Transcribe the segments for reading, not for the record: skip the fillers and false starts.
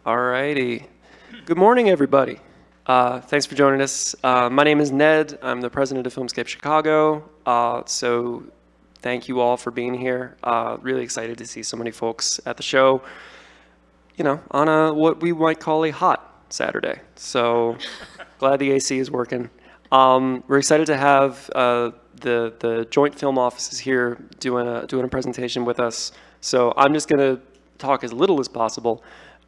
Alrighty. Good morning, everybody. Thanks for joining us. My name is Ned. I'm the president of Filmscape Chicago. So thank you all for being here. Really excited to see so many folks at the show, on what we might call a hot Saturday. So glad the AC is working. We're excited to have the joint film offices here doing a presentation with us. So I'm just going to talk as little as possible.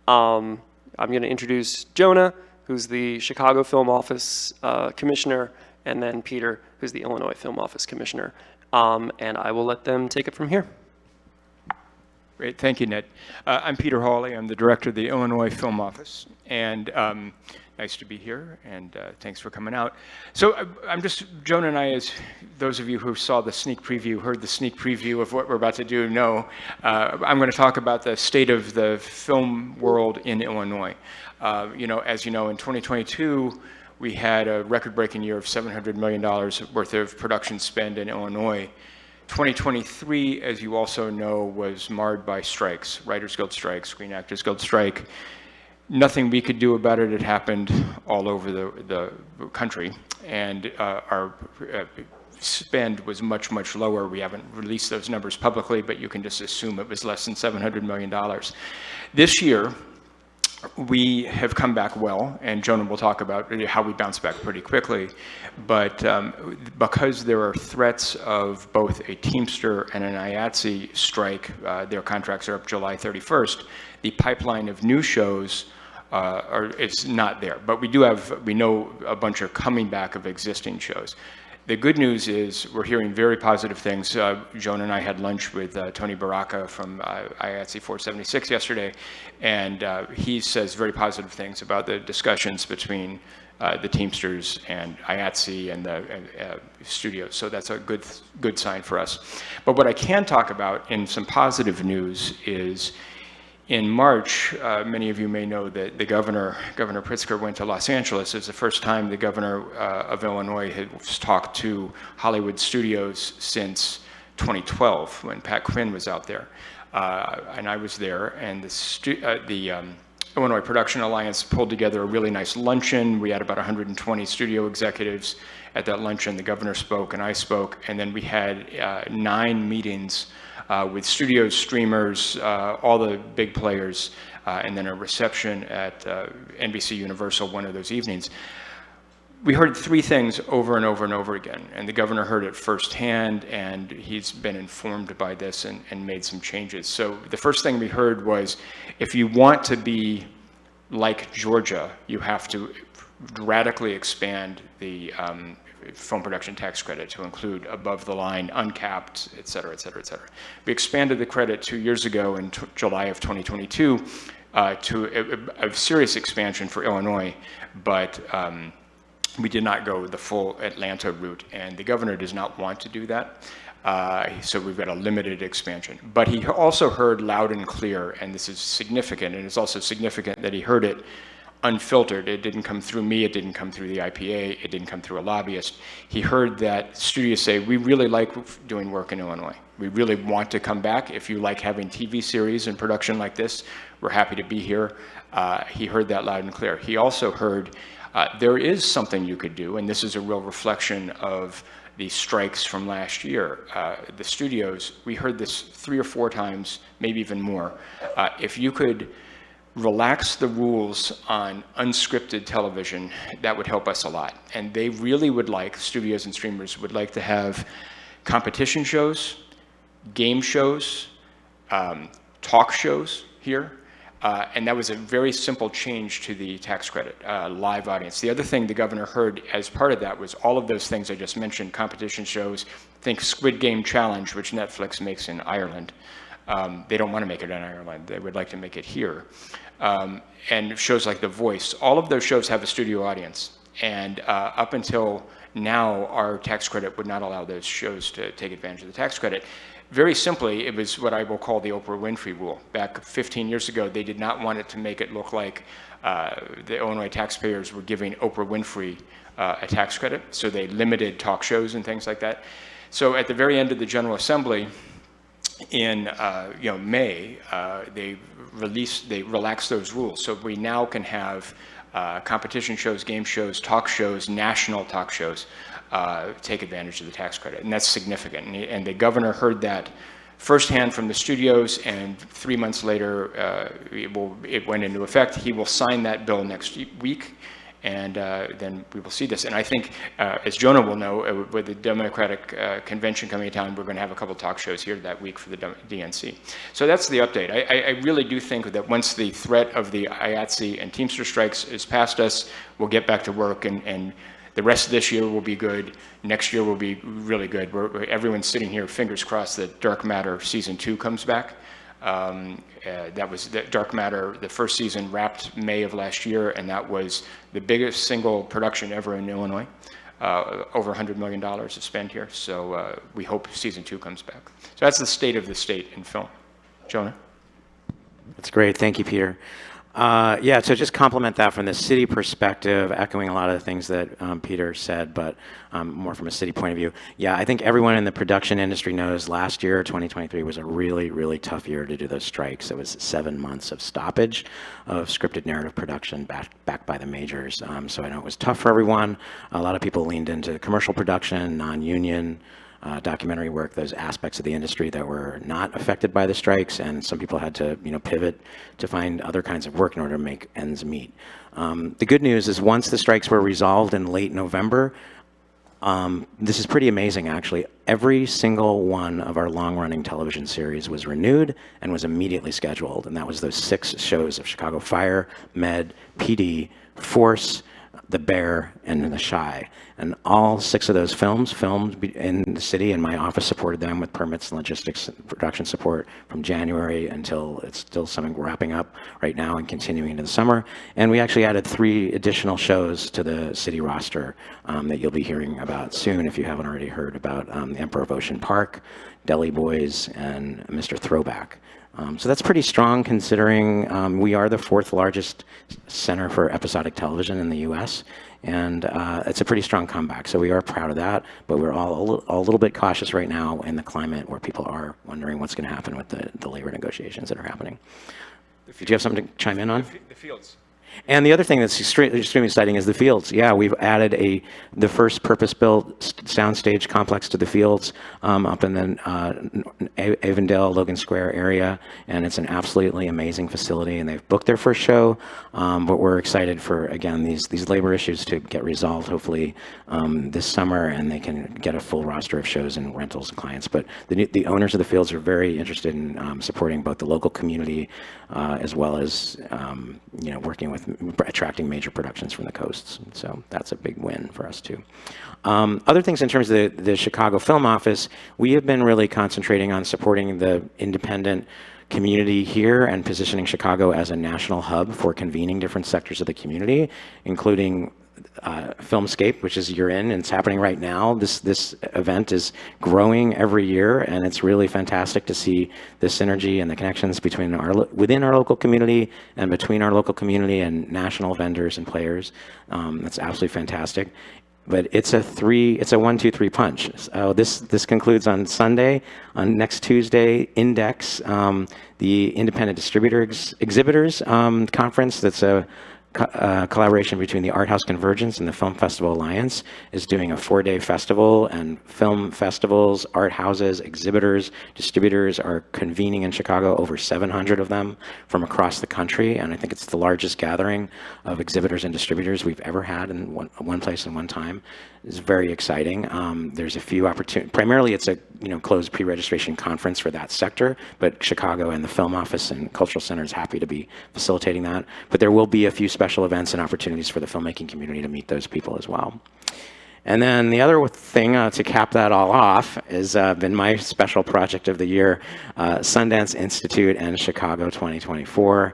I'm going to introduce Jonah, who's the Chicago Film Office Commissioner, and then Peter, who's the Illinois Film Office Commissioner. And I will let them take it from here. Great, thank you, Ned. I'm Peter Hawley. I'm the director of the Illinois Film Office, and nice to be here, and thanks for coming out. So Jonah and I, as those of you who saw the sneak preview, heard the sneak preview of what we're about to do, know, I'm going to talk about the state of the film world in Illinois. As you know, in 2022, we had a record-breaking year of $700 million worth of production spend in Illinois. 2023, as you also know, was marred by strikes, Writers Guild strike, Screen Actors Guild strike. Nothing we could do about it. It happened all over the country, and our spend was much, much lower. We haven't released those numbers publicly, but you can just assume it was less than $700 million. This year, we have come back well, and Jonah will talk about how we bounce back pretty quickly. But because there are threats of both a Teamster and an IATSE strike, their contracts are up July 31st, the pipeline of new shows it's not there. But we know a bunch are coming back of existing shows. The good news is we're hearing very positive things. Jonah and I had lunch with Tony Baraka from IATSE 476 yesterday, and he says very positive things about the discussions between the Teamsters and IATSE and the studios. So that's a good sign for us. But what I can talk about in some positive news is in March, many of you may know that the Governor Pritzker, went to Los Angeles. It was the first time the governor of Illinois has talked to Hollywood studios since 2012, when Pat Quinn was out there. And I was there, and the Illinois Production Alliance pulled together a really nice luncheon. We had about 120 studio executives at that luncheon. The governor spoke, and I spoke, and then we had 9 meetings with studios, streamers, all the big players, and then a reception at NBC Universal one of those evenings. We heard 3 things over and over and over again, and the governor heard it firsthand, and he's been informed by this and made some changes. So the first thing we heard was, if you want to be like Georgia, you have to radically expand the film production tax credit to include above the line, uncapped, et cetera, et cetera, et cetera. We expanded the credit 2 years ago in July of 2022 to a serious expansion for Illinois, but we did not go the full Atlanta route, and the governor does not want to do that. So we've got a limited expansion. But he also heard loud and clear, and this is significant, and it's also significant that he heard it unfiltered. It didn't come through me, it didn't come through the IPA, it didn't come through a lobbyist. He heard that studios say, we really like doing work in Illinois. We really want to come back. If you like having TV series and production like this, we're happy to be here. He heard that loud and clear. He also heard there is something you could do, and this is a real reflection of the strikes from last year. The studios, we heard this 3 or 4 times, maybe even more. If you could relax the rules on unscripted television, that would help us a lot. And they really would like, studios and streamers would like to have competition shows, game shows, talk shows here. And that was a very simple change to the tax credit, live audience. The other thing the governor heard as part of that was all of those things I just mentioned, competition shows, think Squid Game Challenge, which Netflix makes in Ireland. They don't want to make it in Ireland. They would like to make it here. And shows like The Voice, all of those shows have a studio audience. And up until now, our tax credit would not allow those shows to take advantage of the tax credit. Very simply, it was what I will call the Oprah Winfrey rule. Back 15 years ago, they did not want it to make it look like the Illinois taxpayers were giving Oprah Winfrey a tax credit. So they limited talk shows and things like that. So at the very end of the General Assembly, in May, they relaxed those rules. So we now can have competition shows, game shows, talk shows, national talk shows take advantage of the tax credit, and that's significant. And the governor heard that firsthand from the studios, and 3 months later, it went into effect. He will sign that bill next week, and then we will see this. And I think, as Jonah will know, with the Democratic convention coming to town, we're going to have a couple talk shows here that week for the DNC. So that's the update. I really do think that once the threat of the IATSE and Teamster strikes is past us, we'll get back to work, and the rest of this year will be good. Next year will be really good. Everyone's sitting here, fingers crossed, that Dark Matter Season 2 comes back. That was Dark Matter, the first season wrapped May of last year, and that was the biggest single production ever in Illinois. Over $100 million to spend here. So we hope Season 2 comes back. So that's the state of the state in film. Jonah? That's great. Thank you, Peter. Yeah, so just complement that from the city perspective, echoing a lot of the things that Peter said, but more from a city point of view. Yeah, I think everyone in the production industry knows last year, 2023, was a really, really tough year to do those strikes. It was 7 months of stoppage of scripted narrative production backed by the majors. So I know it was tough for everyone. A lot of people leaned into commercial production, non-union, documentary work, those aspects of the industry that were not affected by the strikes, and some people had to pivot to find other kinds of work in order to make ends meet. The good news is once the strikes were resolved in late November, this is pretty amazing actually. Every single one of our long-running television series was renewed and was immediately scheduled, and that was those 6 shows of Chicago Fire, Med, PD, Force, The Bear, and The Shy. And all 6 of those films filmed in the city, and my office supported them with permits and logistics and production support from January until it's still something wrapping up right now and continuing into the summer. And we actually added 3 additional shows to the city roster that you'll be hearing about soon if you haven't already heard about the Emperor of Ocean Park, Deli Boys, and Mr. Throwback. So that's pretty strong considering we are the 4th largest center for episodic television in the US, and it's a pretty strong comeback. So we are proud of that, but we're all a little bit cautious right now in the climate where people are wondering what's going to happen with the labor negotiations that are happening. Did you have something to chime in on? The fields. And the other thing that's extremely exciting is the fields. Yeah, we've added the first purpose-built soundstage complex to the fields up in the Avondale, Logan Square area, and it's an absolutely amazing facility. And they've booked their first show, but we're excited for again these labor issues to get resolved hopefully this summer, and they can get a full roster of shows and rentals and clients. But the owners of the fields are very interested in supporting both the local community as well as working with attracting major productions from the coasts. So that's a big win for us too. Other things in terms of the Chicago Film Office, we have been really concentrating on supporting the independent community here and positioning Chicago as a national hub for convening different sectors of the community, including Filmscape, which is you're in, and it's happening right now. This event is growing every year, and it's really fantastic to see the synergy and the connections between within our local community and between our local community and national vendors and players. That's absolutely fantastic. But it's a 1, 2, 3 punch. So this concludes on Sunday. On next Tuesday, Index, the Independent Distributor Exhibitors Conference. That's a collaboration between the Art House Convergence and the Film Festival Alliance, is doing a 4-day festival, and film festivals, art houses, exhibitors, distributors are convening in Chicago, over 700 of them from across the country, and I think it's the largest gathering of exhibitors and distributors we've ever had in one place and one time. It's very exciting. There's a few opportunities. Primarily, it's a closed pre-registration conference for that sector, but Chicago and the Film Office and Cultural Center is happy to be facilitating that. But there will be a few special events and opportunities for the filmmaking community to meet those people as well. And then the other thing to cap that all off has been my special project of the year, Sundance Institute and Chicago 2024,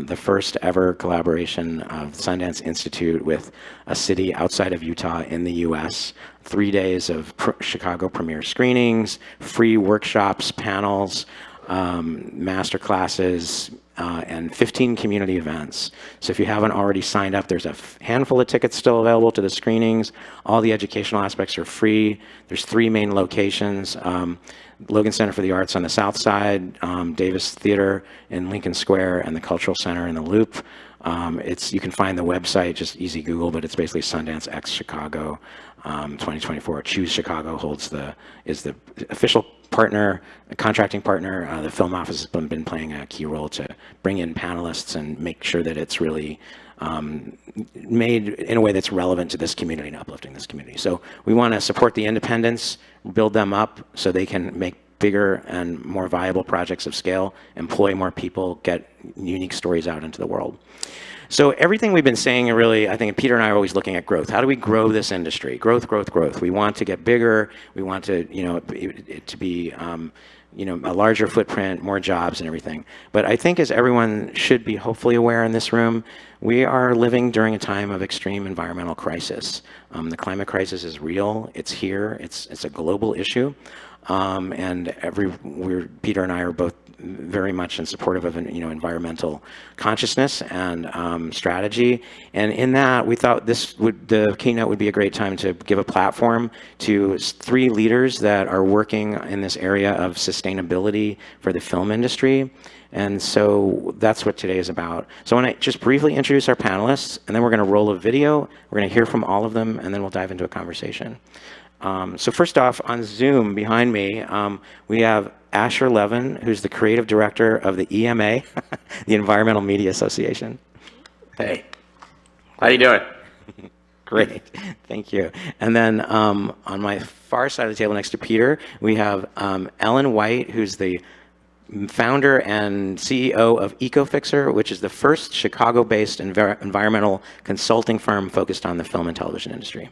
the first ever collaboration of Sundance Institute with a city outside of Utah in the US. 3 days of Chicago premiere screenings, free workshops, panels, master classes, and 15 community events. So if you haven't already signed up, there's a handful of tickets still available to the screenings. All the educational aspects are free. There's 3 main locations. Logan Center for the Arts on the south side, Davis Theater in Lincoln Square, and the Cultural Center in the Loop. You can find the website, just easy Google, but it's basically Sundance X Chicago 2024. Choose Chicago is the official partner, contracting partner. The film office has been playing a key role to bring in panelists and make sure that it's really made in a way that's relevant to this community and uplifting this community. So we want to support the independents, build them up so they can make bigger and more viable projects of scale, employ more people, get unique stories out into the world. So everything we've been saying, really, I think Peter and I are always looking at growth. How do we grow this industry? Growth, growth, growth. We want to get bigger. We want to, it to be, a larger footprint, more jobs and everything. But I think as everyone should be hopefully aware in this room, we are living during a time of extreme environmental crisis. The climate crisis is real. It's here. It's a global issue. And Peter and I are both very much in supportive of environmental consciousness and strategy. And in that, we thought the keynote would be a great time to give a platform to 3 leaders that are working in this area of sustainability for the film industry. And so that's what today is about. So I want to just briefly introduce our panelists, and then we're going to roll a video. We're going to hear from all of them, and then we'll dive into a conversation. So first off, on Zoom behind me, we have Asher Levin, who's the creative director of the EMA, the Environmental Media Association. Hey, how you doing? Great, thank you. And then on my far side of the table next to Peter, we have Ellen White, who's the founder and CEO of EcoFixer, which is the first Chicago-based environmental consulting firm focused on the film and television industry.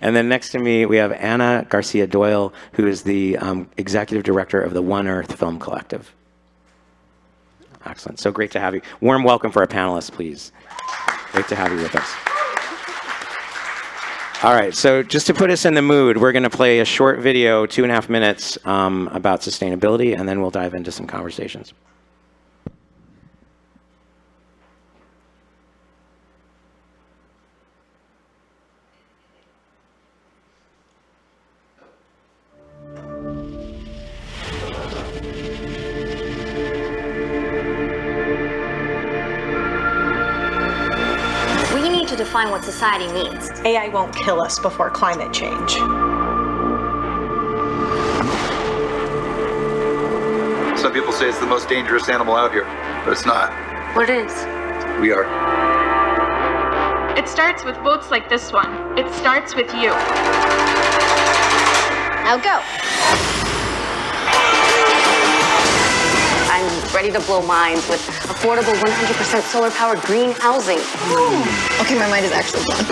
And then next to me, we have Anna Garcia Doyle, who is the executive director of the One Earth Film Collective. Excellent. So great to have you. Warm welcome for our panelists, please. Great to have you with us. All right, so just to put us in the mood, we're going to play a short video, 2.5 minutes, about sustainability, and then we'll dive into some conversations. Define what society needs. AI won't kill us before climate change. Some people say it's the most dangerous animal out here, but it's not. What is? We are. It starts with boats like this one. It starts with you. Now go. I'm ready to blow minds with affordable 100% solar-powered green housing. Ooh. Okay, my mind is actually blown.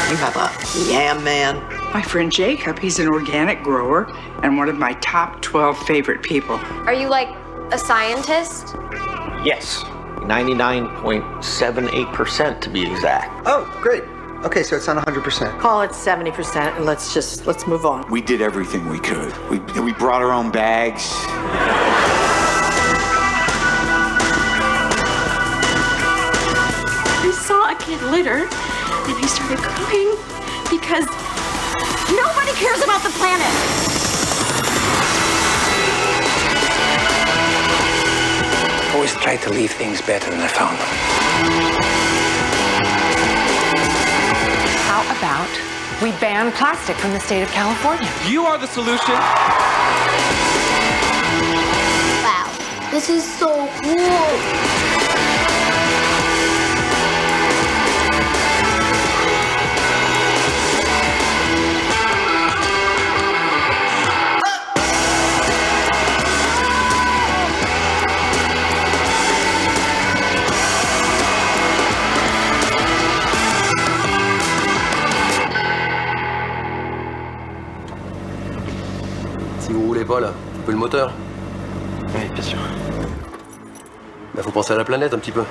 You have a yam man. My friend Jacob, he's an organic grower and one of my top 12 favorite people. Are you like a scientist? Yes, 99.78% to be exact. Oh, great. Okay, so it's not 100%. Call it 70% and let's move on. We did everything we could. We brought our own bags. I saw a kid litter and I started crying because nobody cares about the planet. Always try to leave things better than I found them. How about we ban plastic from the state of California? You are the solution. Wow, this is so cool. Si vous roulez pas là, couper le moteur. Oui, bien sûr. Bah, faut penser à la planète un petit peu.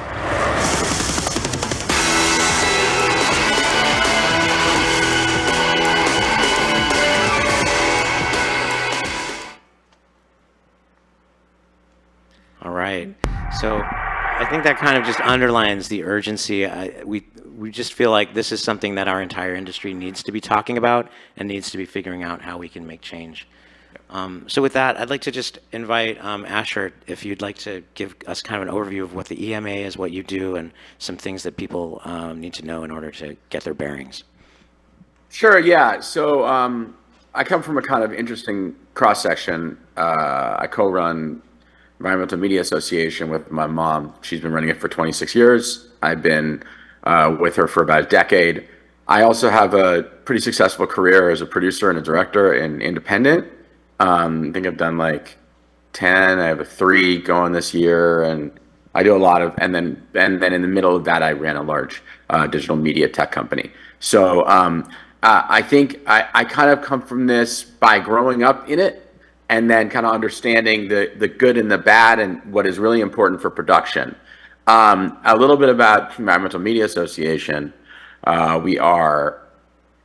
All right. So I think that kind of just underlines the urgency. We just feel like this is something that our entire industry needs to be talking about and needs to be figuring out how we can make change. So with that, I'd like to just invite Asher, if you'd like to give us kind of an overview of what the EMA is, what you do, and some things that people need to know in order to get their bearings. Sure, yeah. So I come from a kind of interesting cross-section. I co-run Environmental Media Association with my mom. She's been running it for 26 years. I've been with her for about a decade. I also have a pretty successful career as a producer and a director in independent. I think I've done like 10. I have a 3 going this year, and I do a lot of. And then in the middle of that, I ran a large digital media tech company. So I think I kind of come from this by growing up in it, and then kind of understanding the good and the bad and what is really important for production. A little bit about Environmental Media Association. We are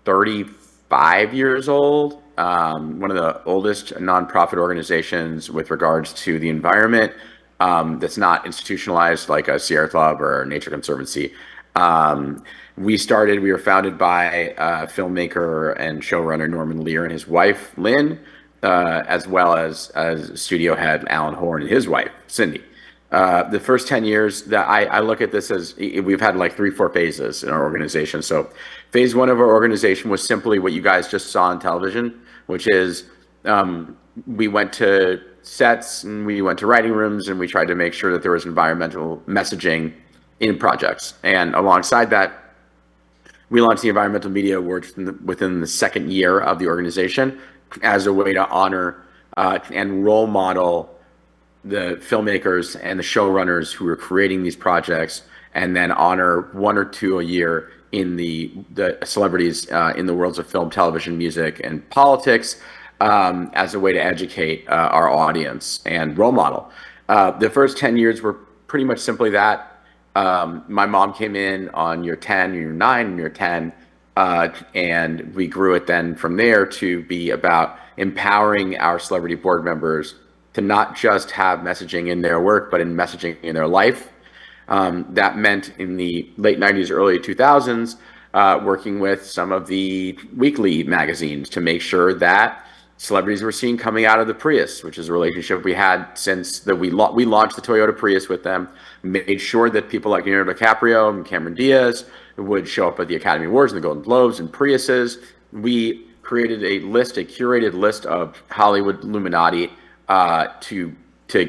35 years old. One of the oldest nonprofit organizations with regards to the environment that's not institutionalized like a Sierra Club or Nature Conservancy. We were founded by filmmaker and showrunner Norman Lear and his wife, Lynn, as well as studio head Alan Horn and his wife, Cindy. The first 10 years that I look at this as we've had like 3-4 phases in our organization. So phase 1 of our organization was simply what you guys just saw on television, which is we went to sets and we went to writing rooms and we tried to make sure that there was environmental messaging in projects. And alongside that, we launched the Environmental Media Awards within the second year of the organization as a way to honor and role model the filmmakers and the showrunners who are creating these projects, and then honor 1 or 2 a year in the celebrities in the worlds of film, television, music, and politics as a way to educate our audience and role model. The first 10 years were pretty much simply that. My mom came in on year 10, year 9, and year 10, and we grew it then from there to be about empowering our celebrity board members to not just have messaging in their work, but in messaging in their life. That meant in the late 90s, early 2000s, working with some of the weekly magazines to make sure that celebrities were seen coming out of the Prius, which is a relationship we had since we launched the Toyota Prius with them, made sure that people like Leonardo DiCaprio and Cameron Diaz would show up at the Academy Awards and the Golden Globes and Priuses. We created a curated list of Hollywood Illuminati to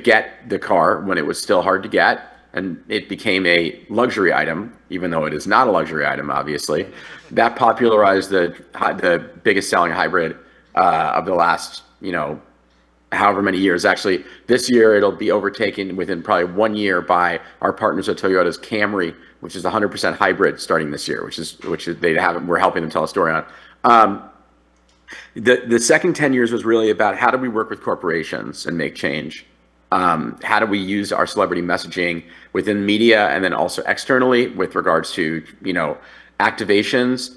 get the car when it was still hard to get, and it became a luxury item, even though it is not a luxury item, obviously. That popularized the biggest selling hybrid of the last, however many years. Actually, this year it'll be overtaken within probably 1 year by our partners at Toyota's Camry, which is 100% hybrid starting this year, we're helping them tell a story on. The second 10 years was really about how do we work with corporations and make change? How do we use our celebrity messaging within media and then also externally with regards to, activations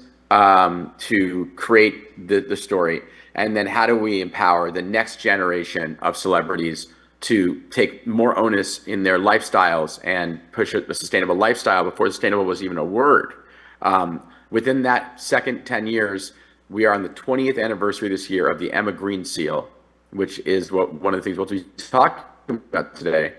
to create the story? And then how do we empower the next generation of celebrities to take more onus in their lifestyles and push a sustainable lifestyle before sustainable was even a word? Within that second 10 years, we are on the 20th anniversary this year of the Emma Green Seal, which is one of the things we'll be talking about today.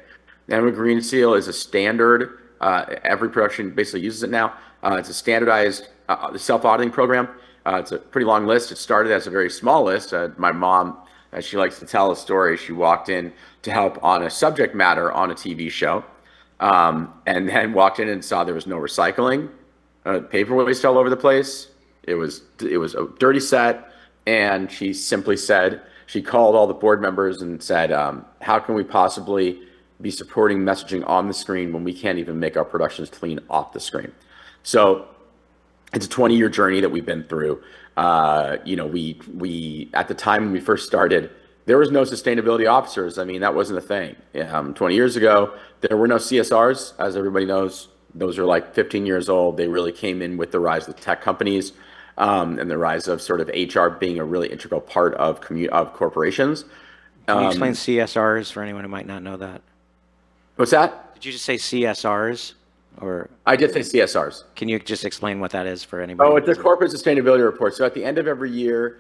The Emma Green Seal is a standard. Every production basically uses it now. It's a standardized self-auditing program. It's a pretty long list. It started as a very small list. My mom, as she likes to tell a story, she walked in to help on a subject matter on a TV show, and then walked in and saw there was no recycling. Paper waste all over the place. It was a dirty set, and she simply said, she called all the board members and said, how can we possibly be supporting messaging on the screen when we can't even make our productions clean off the screen? So it's a 20-year journey that we've been through. We at the time when we first started, there was no sustainability officers. I mean, that wasn't a thing. 20 years ago, there were no CSRs. As everybody knows, those are like 15 years old. They really came in with the rise of the tech companies and the rise of sort of HR being a really integral part of corporations. Can you explain CSRs for anyone who might not know that? What's that? Did you just say CSRs? Or I did say CSRs. Can you just explain what that is for anybody? Oh, it's a corporate sustainability report. So at the end of every year,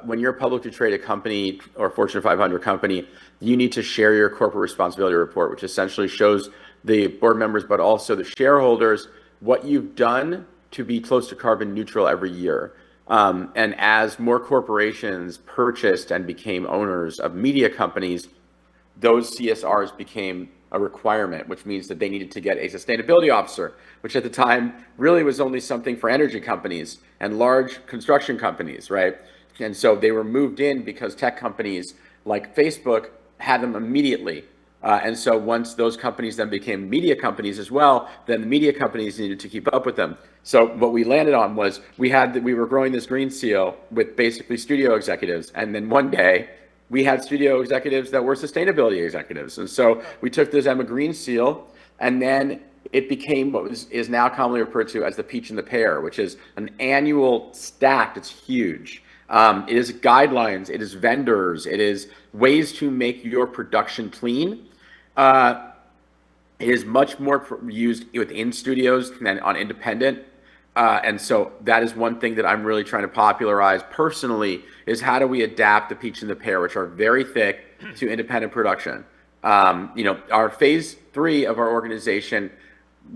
when you're a publicly traded company or Fortune 500 company, you need to share your corporate responsibility report, which essentially shows the board members, but also the shareholders, what you've done to be close to carbon neutral every year. And as more corporations purchased and became owners of media companies, those CSRs became a requirement, which means that they needed to get a sustainability officer, which at the time really was only something for energy companies and large construction companies, right? And so they were moved in because tech companies like Facebook had them immediately. And so once those companies then became media companies as well, then the media companies needed to keep up with them. So what we landed on was we were growing this green seal with basically studio executives. And then one day we had studio executives that were sustainability executives. And so we took this Emma Green seal, and then it became what is now commonly referred to as the peach and the pear, which is an annual stack that's huge. It is guidelines, it is vendors, it is ways to make your production clean. It is much more used within studios than on independent. And so that is one thing that I'm really trying to popularize personally, is how do we adapt the peach and the pear, which are very thick, to independent production. Our phase 3 of our organization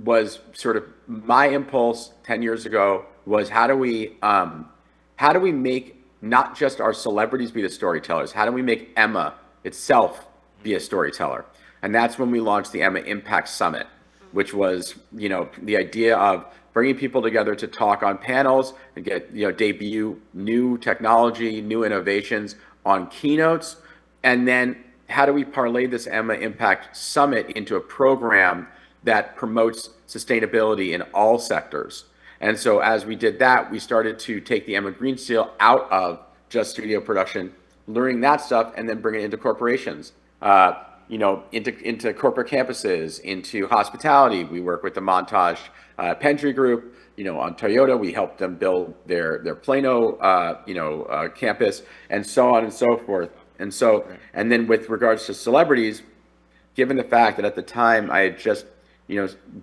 was sort of my impulse 10 years ago was how do we make not just our celebrities be the storytellers, how do we make Emma itself be a storyteller? And that's when we launched the Emma Impact Summit, which was, the idea of bringing people together to talk on panels and get, debut new technology, new innovations on keynotes. And then how do we parlay this Emma Impact Summit into a program that promotes sustainability in all sectors? And so as we did that, we started to take the Emma Green Seal out of just studio production, learning that stuff, and then bring it into corporations, into corporate campuses, into hospitality. We work with the Montage Pendry Group. On Toyota, we helped them build their Plano, campus, and so on and so forth. And then with regards to celebrities, given the fact that at the time I had just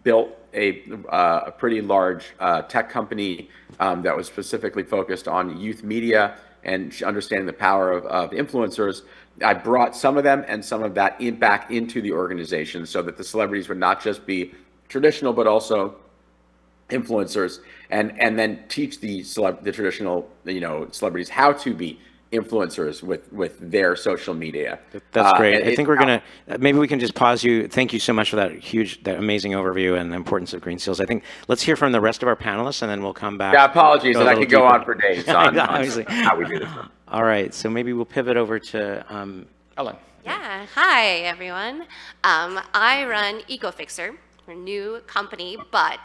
built a pretty large tech company that was specifically focused on youth media and understanding the power of influencers, I brought some of them and some of that back into the organization so that the celebrities would not just be traditional, but also influencers, and then teach the traditional celebrities how to be influencers with their social media. That's great. I think we're gonna maybe we can just pause you. Thank you so much for that amazing overview and the importance of green seals. I think let's hear from the rest of our panelists, and then we'll come back. Yeah, apologies that I could go on for days on how we do this. All right, so maybe we'll pivot over to Ellen. Yeah, hi everyone. I run EcoFixer, a new company, but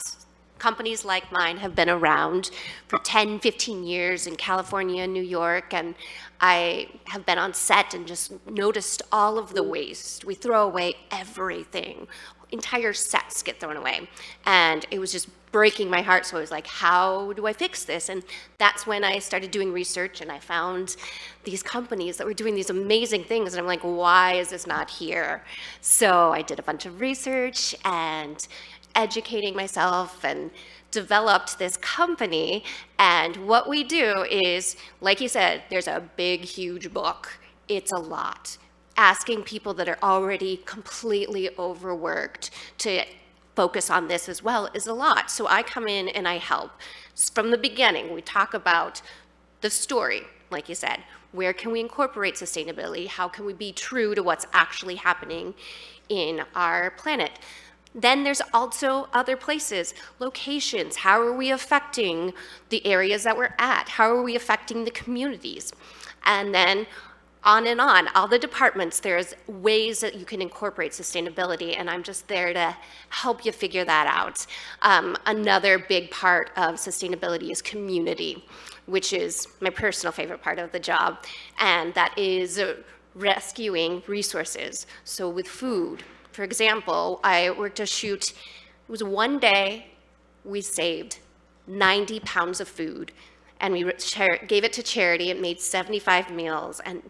companies like mine have been around for 10, 15 years in California, New York, and I have been on set and just noticed all of the waste. We throw away everything. Entire sets get thrown away. And it was just breaking my heart, so I was like, how do I fix this? And that's when I started doing research, and I found these companies that were doing these amazing things, and I'm like, why is this not here? So I did a bunch of research and educating myself and developed this company. And what we do is, like you said, there's a big, huge book. It's a lot. Asking people that are already completely overworked to focus on this as well is a lot. So I come in and I help. From the beginning, we talk about the story, like you said. Where can we incorporate sustainability? How can we be true to what's actually happening in our planet? Then there's also other places, locations. How are we affecting the areas that we're at? How are we affecting the communities? And then on and on, all the departments, there's ways that you can incorporate sustainability, and I'm just there to help you figure that out. Another big part of sustainability is community, which is my personal favorite part of the job, and that is rescuing resources. So with food, for example, I worked a shoot, it was one day, we saved 90 pounds of food, and we gave it to charity. It made 75 meals, and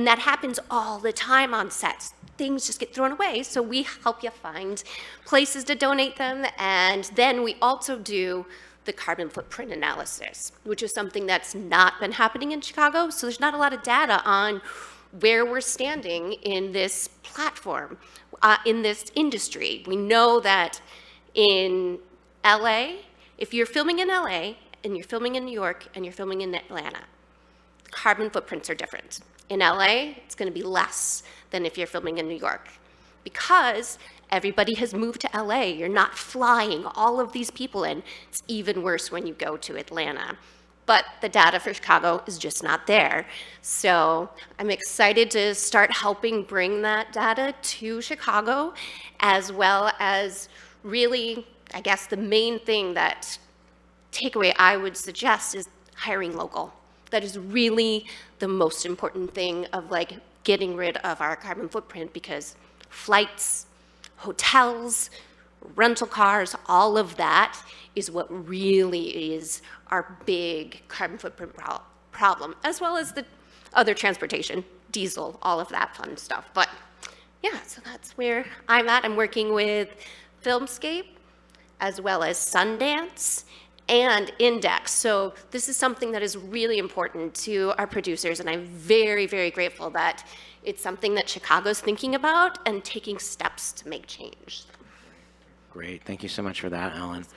that happens all the time on sets. Things just get thrown away, so we help you find places to donate them, and then we also do the carbon footprint analysis, which is something that's not been happening in Chicago, so there's not a lot of data on where we're standing in this platform, in this industry. We know that in LA, if you're filming in LA, and you're filming in New York, and you're filming in Atlanta, carbon footprints are different. In LA, it's gonna be less than if you're filming in New York, because everybody has moved to LA. You're not flying all of these people in. It's even worse when you go to Atlanta. But the data for Chicago is just not there. So I'm excited to start helping bring that data to Chicago, as well as really, I guess the main thing that takeaway I would suggest is hiring local. That is really the most important thing of like getting rid of our carbon footprint, because flights, hotels, rental cars, all of that is what really is our big carbon footprint problem, as well as the other transportation, diesel, all of that fun stuff. But yeah, so that's where I'm at. I'm working with Filmscape, as well as Sundance, and Index. So this is something that is really important to our producers, and I'm very, very grateful that it's something that Chicago's thinking about and taking steps to make change. Great, thank you so much for that, Ellen.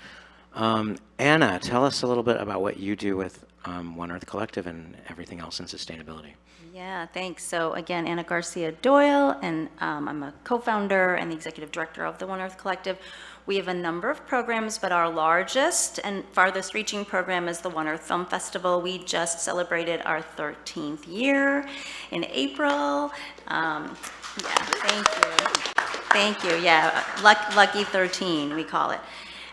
Anna, tell us a little bit about what you do with One Earth Collective and everything else in sustainability. Yeah, thanks. So again, Anna Garcia Doyle, and I'm a co-founder and the executive director of the One Earth Collective. We have a number of programs, but our largest and farthest reaching program is the One Earth Film Festival. We just celebrated our 13th year in April. Yeah, thank you. Thank you, yeah, lucky 13, we call it.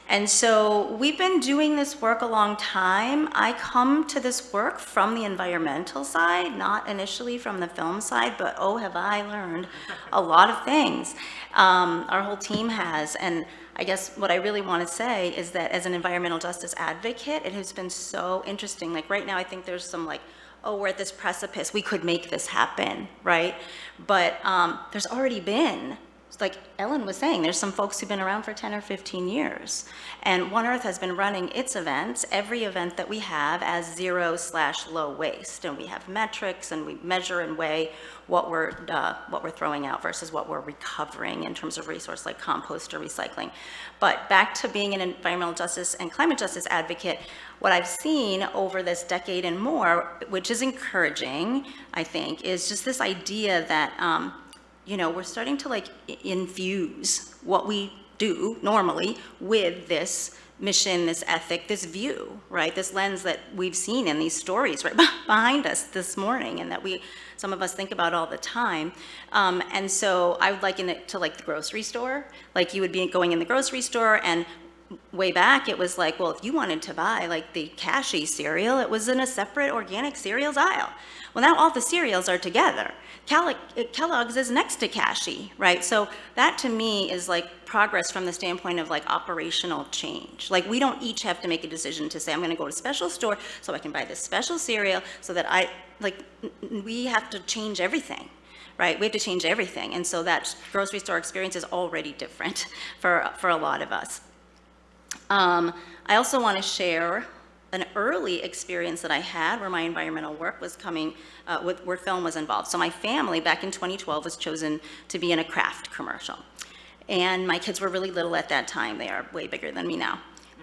And so we've been doing this work a long time. I come to this work from the environmental side, not initially from the film side, but oh, have I learned a lot of things. Our whole team has, and I guess what I really want to say is that as an environmental justice advocate, it has been so interesting. Like right now, I think there's some like, oh, we're at this precipice, we could make this happen, right? But there's already been, like Ellen was saying, there's some folks who've been around for 10 or 15 years. And One Earth has been running its events, every event that we have, as 0/low waste. And we have metrics, and we measure and weigh what we're throwing out versus what we're recovering in terms of resource like compost or recycling. But back to being an environmental justice and climate justice advocate, what I've seen over this decade and more, which is encouraging, I think, is just this idea that you know, we're starting to like infuse what we do normally with this mission, this ethic, this view, right? This lens that we've seen in these stories right behind us this morning, and that some of us think about all the time. And so I would liken it to like the grocery store. Like you would be going in the grocery store, and way back it was like, well, if you wanted to buy like the cashew cereal, it was in a separate organic cereals aisle. Well, now all the cereals are together. Kellogg's is next to cashew, right? So that to me is like progress from the standpoint of like operational change. Like we don't each have to make a decision to say, I'm gonna go to a special store so I can buy this special cereal so that we have to change everything. Right, we have to change everything. And so that grocery store experience is already different for a lot of us. I also want to share an early experience that I had where my environmental work was coming, where film was involved. So my family back in 2012 was chosen to be in a Kraft commercial. And my kids were really little at that time. They are way bigger than me now.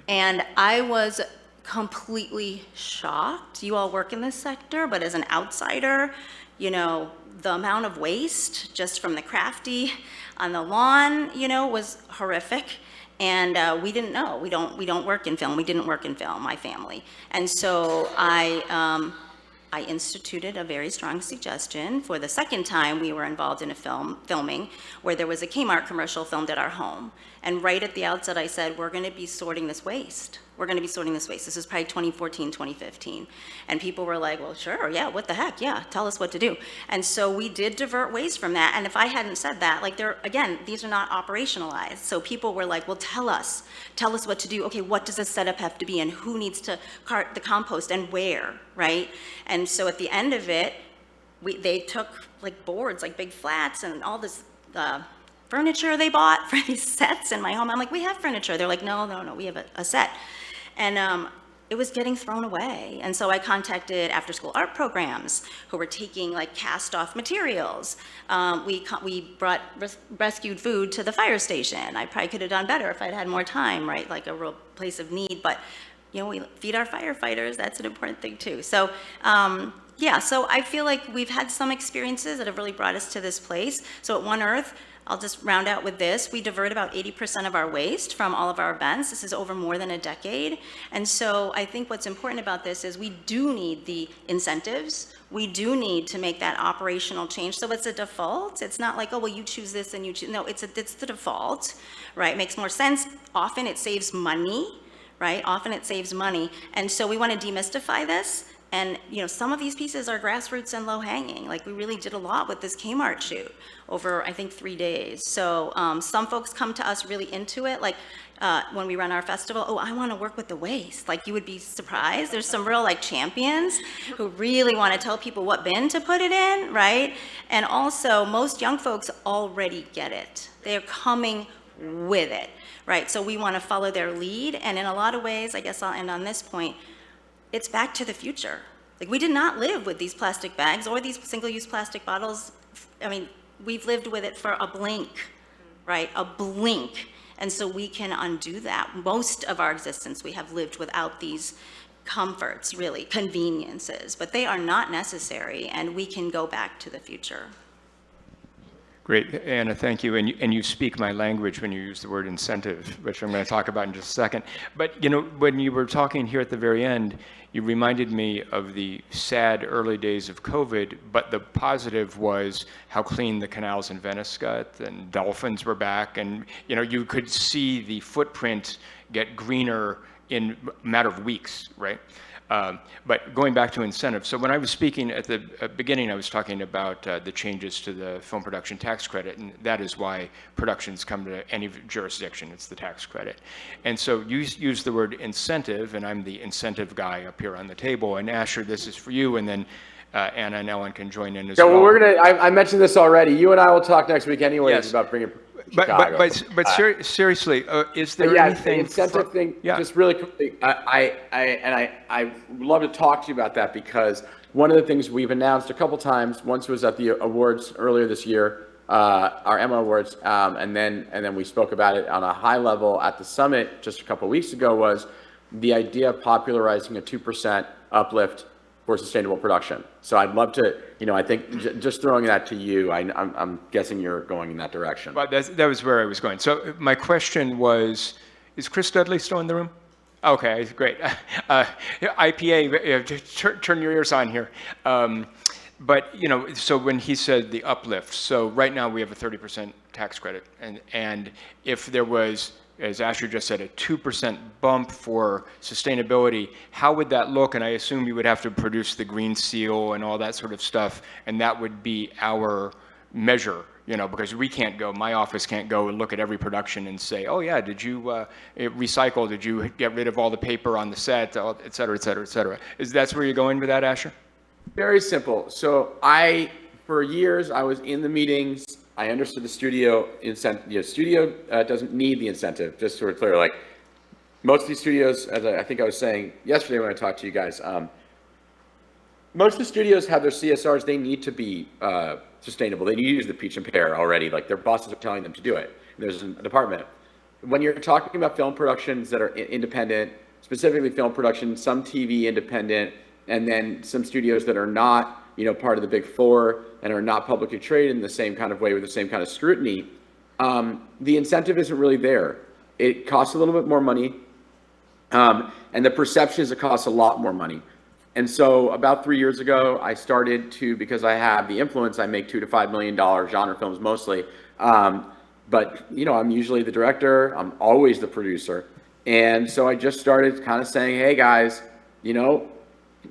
And I was completely shocked. You all work in this sector, but as an outsider, you know, the amount of waste just from the Crafty on the lawn, you know, was horrific. And we didn't know. We don't work in film. We didn't work in film, my family. And so I instituted a very strong suggestion for the second time we were involved in a filming where there was a Kmart commercial filmed at our home. And right at the outset, I said, we're going to be sorting this waste. we're going to be sorting this waste. This is probably 2014, 2015. And people were like, well, sure, yeah, what the heck? Yeah, tell us what to do. And so we did divert waste from that. And if I hadn't said that, like again, these are not operationalized. So people were like, well, tell us what to do. Okay, what does this setup have to be and who needs to cart the compost and where, right? And so at the end of it, they took like boards, like big flats and all this furniture they bought for these sets in my home. I'm like, we have furniture. They're like, no, we have a set. And it was getting thrown away. And so I contacted after-school art programs who were taking like cast-off materials. We brought rescued food to the fire station. I probably could have done better if I'd had more time, right? Like a real place of need. But we feed our firefighters. That's an important thing too. So yeah, so I feel like we've had some experiences that have really brought us to this place. So at One Earth, I'll just round out with this. We divert about 80% of our waste from all of our events. This is over more than a decade. And so I think what's important about this is we do need the incentives. We do need to make that operational change. So it's a default. It's not like, oh, well, you choose this and you choose. No, it's the default, right? It makes more sense. Often it saves money, right? Often it saves money. And so we want to demystify this. And some of these pieces are grassroots and low hanging. Like we really did a lot with this Kmart shoot over, I think, 3 days. So some folks come to us really into it. Like when we run our festival, oh, I want to work with the waste. Like you would be surprised. There's some real like champions who really want to tell people what bin to put it in, right? And also most young folks already get it. They're coming with it, right? So we want to follow their lead. And in a lot of ways, I guess I'll end on this point, it's back to the future. Like we did not live with these plastic bags or these single-use plastic bottles. I mean, we've lived with it for a blink, right? A blink. And so we can undo that. Most of our existence, we have lived without these comforts, really, conveniences, but they are not necessary and we can go back to the future. Great, Anna, thank you. And you speak my language when you use the word incentive, which I'm going to talk about in just a second. But when you were talking here at the very end, you reminded me of the sad early days of COVID, but the positive was how clean the canals in Venice got, and dolphins were back, and you could see the footprint get greener in a matter of weeks, right? But going back to incentives, so when I was speaking at the beginning, I was talking about the changes to the film production tax credit, and that is why productions come to any jurisdiction, it's the tax credit. And so you use the word incentive, and I'm the incentive guy up here on the table, and Asher, this is for you, and then Anna and Ellen can join in as well. Yeah, well, we're gonna, I mentioned this already, you and I will talk next week anyways about bringing Chicago. But seriously, is there anything? The incentive thing, just really quickly, I would love to talk to you about that because one of the things we've announced a couple times, once was at the awards earlier this year, our Emma Awards, and then we spoke about it on a high level at the summit just a couple weeks ago, was the idea of popularizing a 2% uplift for sustainable production. So I'd love to, I think just throwing that to you, I'm guessing you're going in that direction. Well, that was where I was going. So my question was, is Chris Dudley still in the room? Okay, great. IPA, turn your ears on here. But, so when he said the uplift, so right now we have a 30% tax credit. And if there was, as Asher just said, a 2% bump for sustainability, how would that look? And I assume you would have to produce the green seal and all that sort of stuff, and that would be our measure, because we can't go, my office can't go and look at every production and say, oh yeah, did you recycle? Did you get rid of all the paper on the set, et cetera, et cetera, et cetera. That's where you're going with that, Asher? Very simple. So for years, I was in the meetings. I understood the studio incentive. Studio doesn't need the incentive, just so we're clear. Like most of these studios, as I think I was saying yesterday when I talked to you guys, most of the studios have their CSRs. They need to be sustainable. They need to use the peach and pear already. Like their bosses are telling them to do it. There's a department. When you're talking about film productions that are independent, specifically film production, some TV independent, and then some studios that are not, part of the big four and are not publicly traded in the same kind of way with the same kind of scrutiny, the incentive isn't really there. It costs a little bit more money, and the perception is it costs a lot more money. And so about 3 years ago, I started to, because I have the influence, I make $2 to $5 million genre films mostly, but I'm usually the director, I'm always the producer. And so I just started kind of saying, hey guys, you know,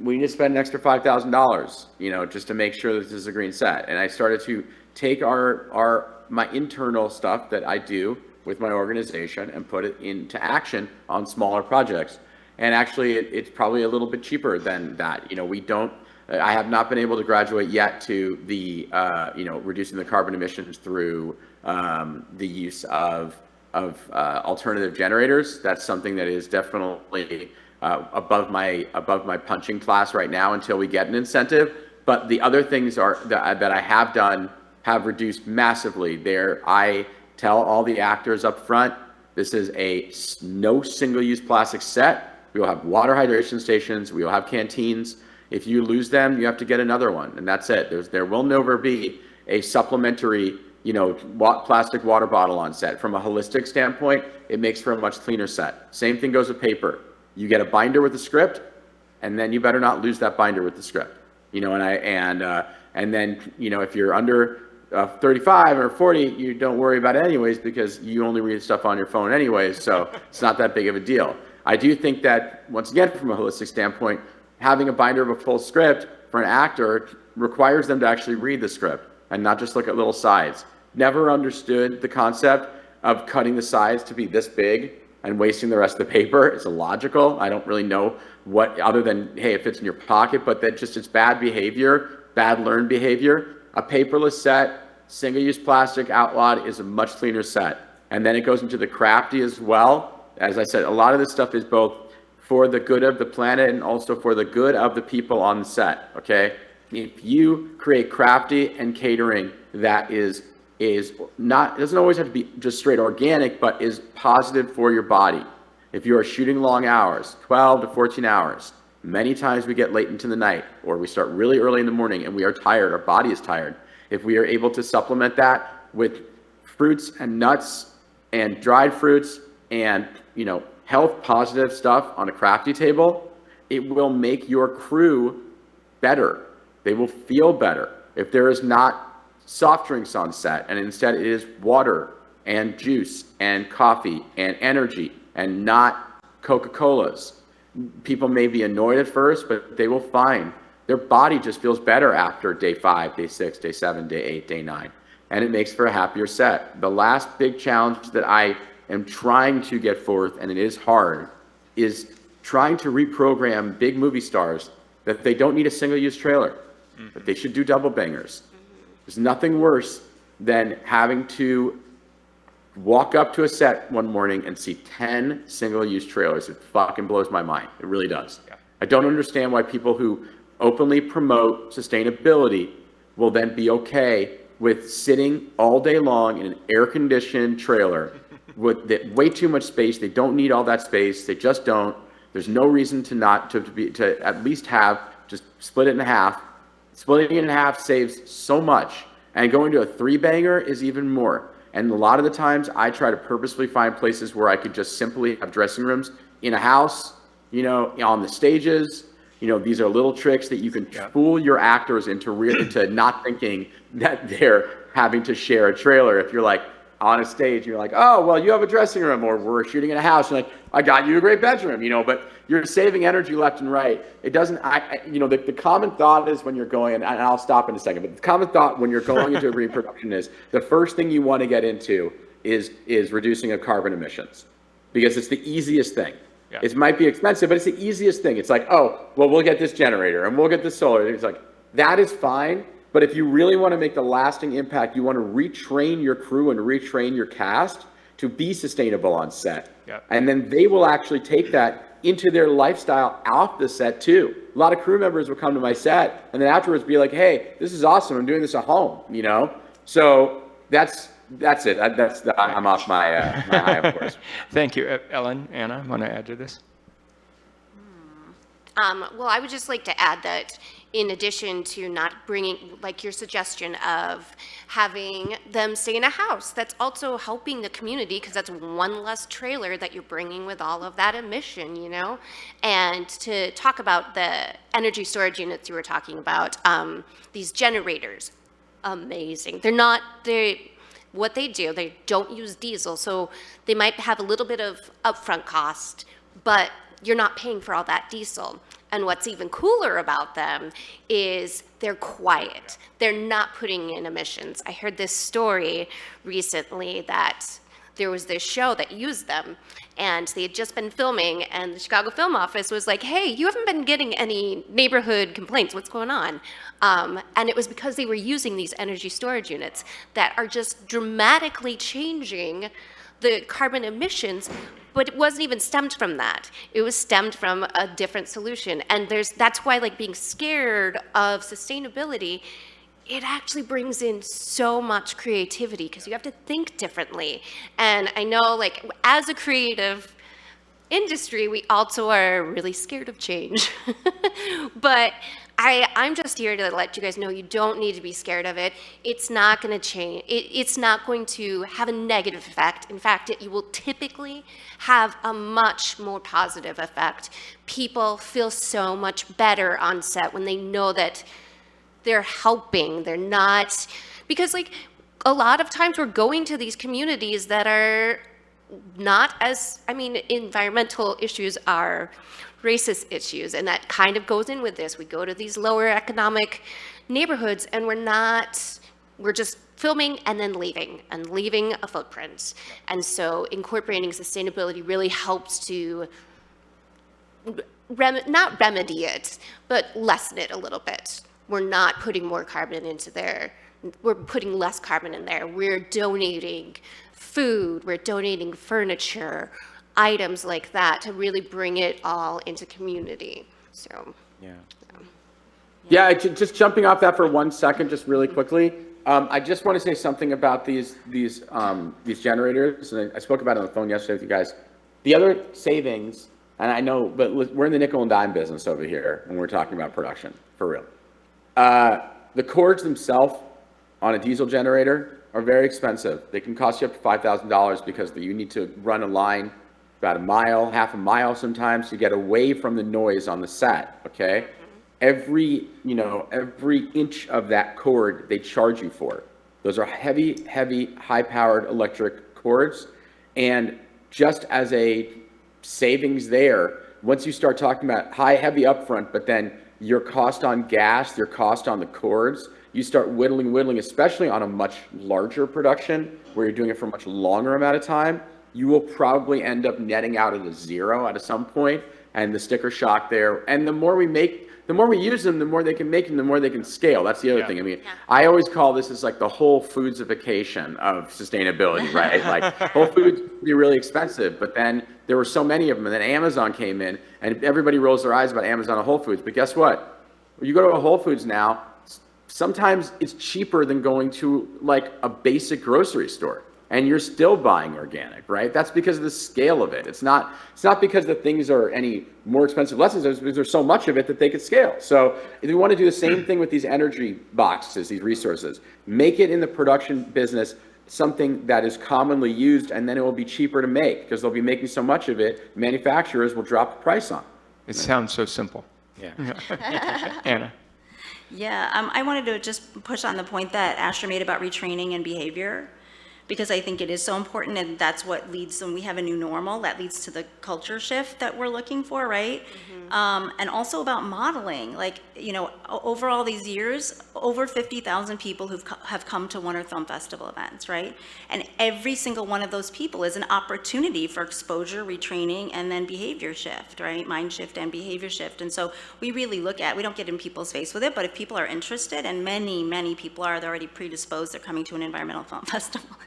we need to spend an extra $5,000, you know, just to make sure that this is a green set. And I started to take my internal stuff that I do with my organization and put it into action on smaller projects. And actually, it's probably a little bit cheaper than that. You know, I have not been able to graduate yet to the, you know, reducing the carbon emissions through the use of alternative generators. That's something that is definitely above my punching class right now until we get an incentive. But the other things that I have done have reduced massively. I tell all the actors up front, this is no single-use plastic set. We will have water hydration stations. We will have canteens. If you lose them, you have to get another one, and that's it. There will never be a supplementary, you know, plastic water bottle on set. From a holistic standpoint, it makes for a much cleaner set. Same thing goes with paper. You get a binder with the script, and then you better not lose that binder with the script. You know, and then, you know, if you're under 35 or 40, you don't worry about it anyways because you only read stuff on your phone anyways, so it's not that big of a deal. I do think that, once again, from a holistic standpoint, having a binder of a full script for an actor requires them to actually read the script and not just look at little sides. Never understood the concept of cutting the sides to be this big and wasting the rest of the paper. It's illogical. I don't really know what, other than, hey, it fits in your pocket, but that just, it's bad behavior, bad learned behavior. A paperless set, single-use plastic outlawed, is a much cleaner set. And then it goes into the crafty as well. As I said, a lot of this stuff is both for the good of the planet and also for the good of the people on the set, okay? If you create crafty and catering that is not, it doesn't always have to be just straight organic, but is positive for your body. If you are shooting long hours, 12 to 14 hours, many times we get late into the night or we start really early in the morning and we are tired, our body is tired. If we are able to supplement that with fruits and nuts and dried fruits and, you know, health positive stuff on a crafty table, it will make your crew better. They will feel better. If there is not soft drinks on set and instead it is water and juice and coffee and energy and not Coca-Colas, people may be annoyed at first, but they will find their body just feels better after day 5, day 6, day 7, day 8, day 9. And it makes for a happier set. The last big challenge that I am trying to get forth, and it is hard, is trying to reprogram big movie stars that they don't need a single-use trailer, but they should do double bangers. There's nothing worse than having to walk up to a set one morning and see 10 single-use trailers. It fucking blows my mind. It really does. Yeah. I don't understand why people who openly promote sustainability will then be okay with sitting all day long in an air-conditioned trailer with way too much space. They don't need all that space. They just don't. There's no reason to at least just split it in half. Splitting it in half saves so much. And going to a 3-banger is even more. And a lot of the times I try to purposefully find places where I could just simply have dressing rooms in a house, you know, on the stages. You know, these are little tricks that you can fool your actors into not thinking that they're having to share a trailer. If you're like on a stage, you're like, oh, well, you have a dressing room, or we're shooting in a house. You're like, I got you a great bedroom, you know, but you're saving energy left and right. It doesn't, you know, the common thought is when you're going, and I'll stop in a second, but the common thought when you're going into a green production is the first thing you want to get into is reducing of carbon emissions, because it's the easiest thing. Yeah. It might be expensive, but it's the easiest thing. It's like, oh, well, we'll get this generator and we'll get this solar. It's like, that is fine. But if you really want to make the lasting impact, you want to retrain your crew and retrain your cast to be sustainable on set. Yeah. And then they will actually take that into their lifestyle off the set too. A lot of crew members will come to my set and then afterwards be like, hey, this is awesome. I'm doing this at home, you know? So that's it. I'm off my high, of course. Thank you. Ellen, Anna, want to add to this? Well, I would just like to add that in addition to not bringing, like your suggestion of having them stay in a house, that's also helping the community, because that's one less trailer that you're bringing with all of that emission, you know? And to talk about the energy storage units you were talking about, these generators, amazing. what they do, they don't use diesel, so they might have a little bit of upfront cost, but you're not paying for all that diesel. And what's even cooler about them is they're quiet. They're not putting in emissions. I heard this story recently that there was this show that used them, and they had just been filming, and the Chicago Film Office was like, hey, you haven't been getting any neighborhood complaints. What's going on? And it was because they were using these energy storage units that are just dramatically changing the carbon emissions, but it wasn't even stemmed from that. It was stemmed from a different solution. And that's why like being scared of sustainability, it actually brings in so much creativity because you have to think differently. And I know like as a creative industry, we also are really scared of change. But I'm just here to let you guys know you don't need to be scared of it. It's not going to change. It's not going to have a negative effect. In fact, you will typically have a much more positive effect. People feel so much better on set when they know that they're helping. They're not, because like a lot of times we're going to these communities that are not as, I mean, environmental issues are racist issues, and that kind of goes in with this. We go to these lower economic neighborhoods and we're just filming and then leaving a footprint. And so incorporating sustainability really helps to not remedy it, but lessen it a little bit. We're not putting more carbon into there. We're putting less carbon in there. We're donating food, we're donating furniture, items like that to really bring it all into community. So yeah, just jumping off that for 1 second, just really quickly. I just want to say something about these generators, and I spoke about it on the phone yesterday with you guys. The other savings, and I know, but we're in the nickel and dime business over here, and we're talking about production for real. The cords themselves on a diesel generator are very expensive. They can cost you up to $5,000 because you need to run a line about a mile, half a mile sometimes to get away from the noise on the set, okay? Every inch of that cord they charge you for. Those are heavy, high-powered electric cords. And just as a savings there, once you start talking about heavy upfront, but then your cost on gas, your cost on the cords, you start whittling, especially on a much larger production where you're doing it for a much longer amount of time, you will probably end up netting out at a zero at some point, and the sticker shock there. And the more we use them, the more they can make them, the more they can scale. That's the other thing. I mean, I always call this as like the Whole Foodsification of sustainability, right? Like Whole Foods would be really expensive, but then there were so many of them, and then Amazon came in, and everybody rolls their eyes about Amazon and Whole Foods. But guess what? When you go to a Whole Foods now, sometimes it's cheaper than going to like a basic grocery store, and you're still buying organic, right? That's because of the scale of it. It's not because the things are any more expensive, less expensive, because there's so much of it that they could scale. So if we want to do the same thing with these energy boxes, these resources, make it in the production business something that is commonly used, and then it will be cheaper to make because they'll be making so much of it, manufacturers will drop the price on. It sounds so simple. Yeah. Anna. Yeah, I wanted to just push on the point that Asher made about retraining and behavior, because I think it is so important, and that's what leads, when we have a new normal, that leads to the culture shift that we're looking for, right? And also about modeling, like, you know, over all these years, over 50,000 people have come to One Earth Film Festival events, right? And every single one of those people is an opportunity for exposure, retraining, and then behavior shift, right? Mind shift and behavior shift. And so we really look at, we don't get in people's face with it, but if people are interested, and many people are, they're already predisposed, they're coming to an environmental film festival.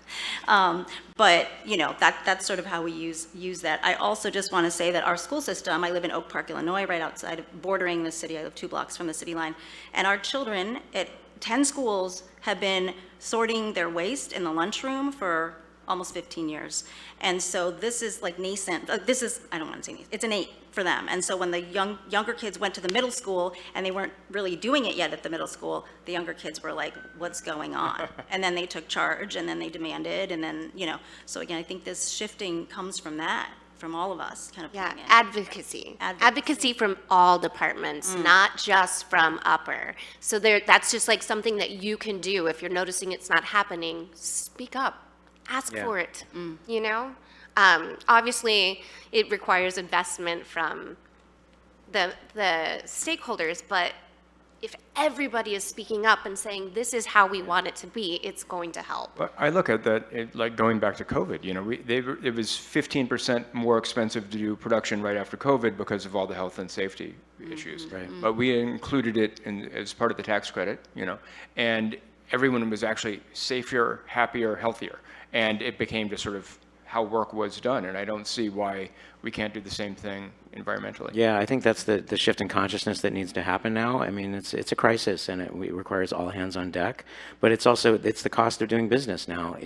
But you know, that's sort of how we use that. I also just want to say that our school system, I live in Oak Park, Illinois, right outside, bordering the city. I live 2 blocks from the city line. And our children at 10 schools have been sorting their waste in the lunchroom for almost 15 years. And so this is like nascent. This is, I don't want to say nascent, it's innate for them. And so when the younger kids went to the middle school and they weren't really doing it yet at the middle school, the younger kids were like, what's going on? And then they took charge, and then they demanded, and then, you know, so again, I think this shifting comes from that from all of us kind of. Yeah, putting in. advocacy from all departments, not just from upper. So that's just like something that you can do. If you're noticing it's not happening, speak up, ask for it, you know? Obviously, it requires investment from the stakeholders, but if everybody is speaking up and saying this is how we want it to be, it's going to help. But I look at that, like going back to COVID, you know, it was 15% more expensive to do production right after COVID because of all the health and safety issues. Right. But we included it as part of the tax credit, you know, and everyone was actually safer, happier, healthier. And it became just sort of how work was done, and I don't see why we can't do the same thing environmentally. Yeah, I think that's the shift in consciousness that needs to happen now. I mean, it's a crisis, and it requires all hands on deck. But it's also the cost of doing business now.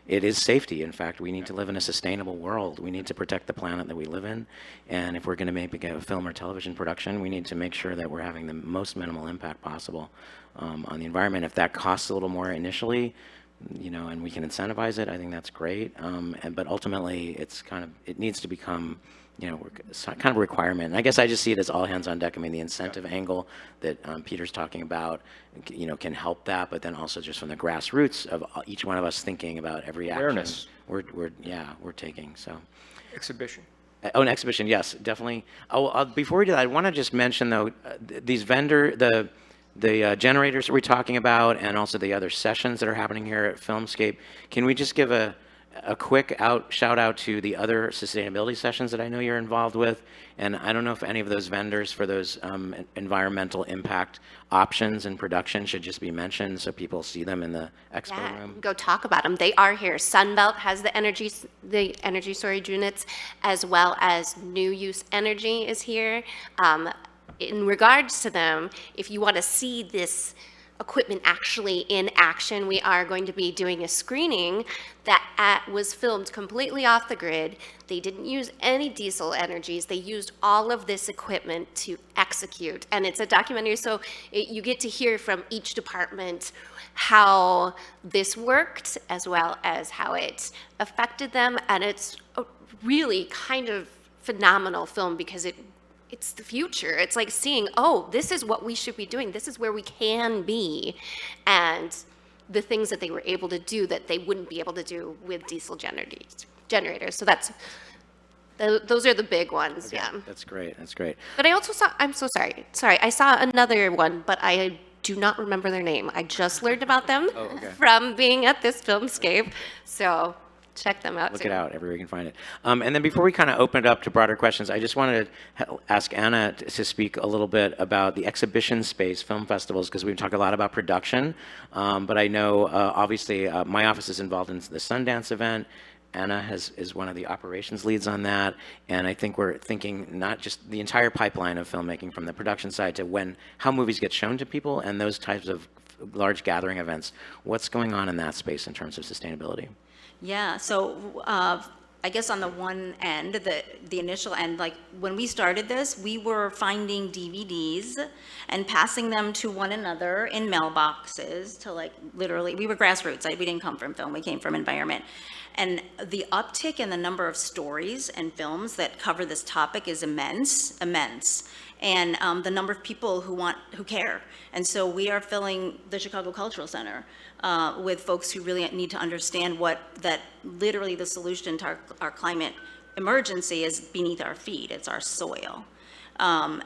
It is safety. In fact, we need to live in a sustainable world. We need to protect the planet that we live in, and if we're going to make a film or television production, we need to make sure that we're having the most minimal impact possible on the environment. If that costs a little more initially, you know, and we can incentivize it, I think that's great. But ultimately, it needs to become, you know, kind of a requirement. And I guess I just see it as all hands on deck. I mean, the incentive angle that Peter's talking about, you know, can help that. But then also just from the grassroots of each one of us thinking about every action Awareness. we're taking. So. Exhibition. Oh, an exhibition, yes, definitely. Before we do that, I want to just mention though, these the generators that we're talking about, and also the other sessions that are happening here at Filmscape. Can we just give a quick shout out to the other sustainability sessions that I know you're involved with? And I don't know if any of those vendors for those environmental impact options in production should just be mentioned so people see them in the expo room. Go talk about them. They are here. Sunbelt has the energy storage units, as well as New Use Energy is here. In regards to them, if you want to see this equipment actually in action, we are going to be doing a screening that was filmed completely off the grid. They didn't use any diesel energies. They used all of this equipment to execute. And it's a documentary, so you get to hear from each department how this worked, as well as how it affected them. And it's a really kind of phenomenal film because it's the future. It's like seeing, oh, this is what we should be doing. This is where we can be. And the things that they were able to do that they wouldn't be able to do with diesel generators. So those are the big ones, Okay. yeah. That's great, that's great. But I also saw, I'm so sorry. I saw another one, but I do not remember their name. I just learned about them from being at this Filmscape. So check them out. Look it out everywhere you can find it. And then before we kind of open it up to broader questions, I just wanted to ask Anna to speak a little bit about the exhibition space, film festivals, because we've talked a lot about production. But I know, obviously, my office is involved in the Sundance event. Anna is one of the operations leads on that. And I think we're thinking not just the entire pipeline of filmmaking from the production side to how movies get shown to people and those types of large gathering events. What's going on in that space in terms of sustainability? Yeah, so I guess on the one end, the initial end, like when we started this, we were finding DVDs and passing them to one another in mailboxes to like literally, we were grassroots, we didn't come from film, we came from environment. And the uptick in the number of stories and films that cover this topic is immense. And the number of people who care. And so we are filling the Chicago Cultural Center with folks who really need to understand that literally the solution to our climate emergency is beneath our feet. It's our soil. And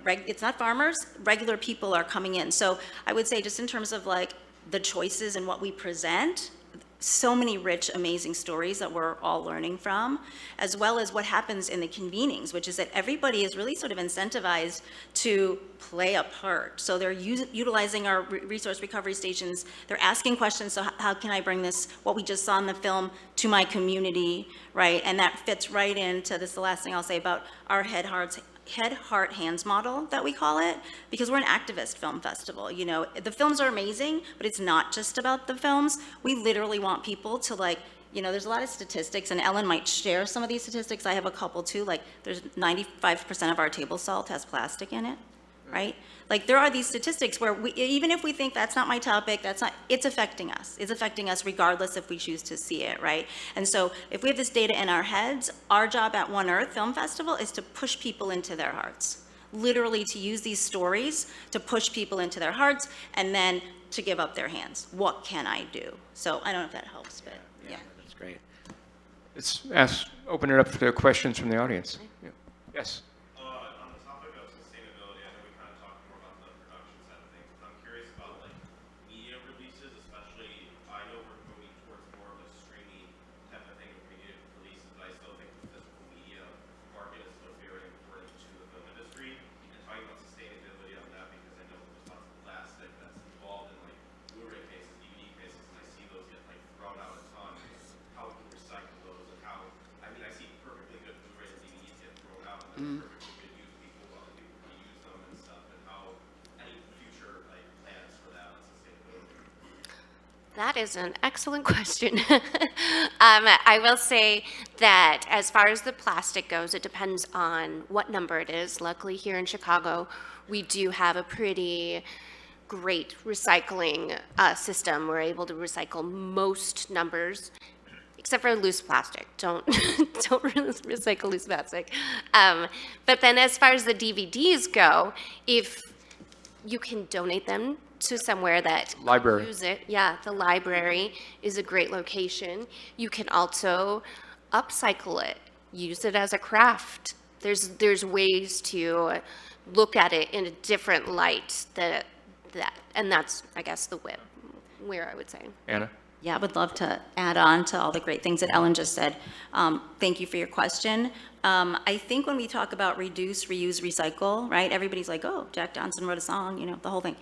it's not farmers, regular people are coming in. So I would say just in terms of like the choices and what we present, so many rich, amazing stories that we're all learning from, as well as what happens in the convenings, which is that everybody is really sort of incentivized to play a part. So they're utilizing our resource recovery stations. They're asking questions, so how can I bring this, what we just saw in the film, to my community, right? And that fits right into this, the last thing I'll say about our head, heart, hands model that we call it, because we're an activist film festival. You know, the films are amazing, but it's not just about the films. We literally want people to like, you know, there's a lot of statistics, and Ellen might share some of these statistics. I have a couple too, like there's 95% of our table salt has plastic in it. right? Like there are these statistics where even if we think that's not my topic, it's affecting us. It's affecting us regardless if we choose to see it, right? And so if we have this data in our heads, our job at One Earth Film Festival is to push people into their hearts. Literally to use these stories to push people into their hearts and then to give up their hands. What can I do? So I don't know if that helps, but yeah. That's great. Let's open it up to questions from the audience. Yeah. Yes. On the topic of sustainability, I know we kind of talked more about the production side of things, but I'm curious about like media releases, especially. I know we're moving towards more of a streaming type of thing with media releases, but I still think the physical media market is still very important to the film industry. And talking about sustainability on that, because I know there's lots of plastic that's involved in like Blu-ray cases, DVD cases, and I see those get like thrown out a ton. How we can recycle those, and how, I mean, I see perfectly good Blu-rays and DVDs get thrown out, and they're perfectly good use people, other people can use them and stuff, and how, any future like plans for that on sustainability? That is an excellent question. I will say that as far as the plastic goes, it depends on what number it is. Luckily here in Chicago, we do have a pretty great recycling system. We're able to recycle most numbers, except for loose plastic. Don't recycle loose plastic. But then as far as the DVDs go, if you can donate them to somewhere that Library. can use it. Yeah, the library is a great location. You can also upcycle it, use it as a craft. There's ways to look at it in a different light and that's, I guess, the where I would say. Anna? Yeah, I would love to add on to all the great things that Ellen just said. Thank you for your question. I think when we talk about reduce, reuse, recycle, right, everybody's like, oh, Jack Johnson wrote a song, the whole thing.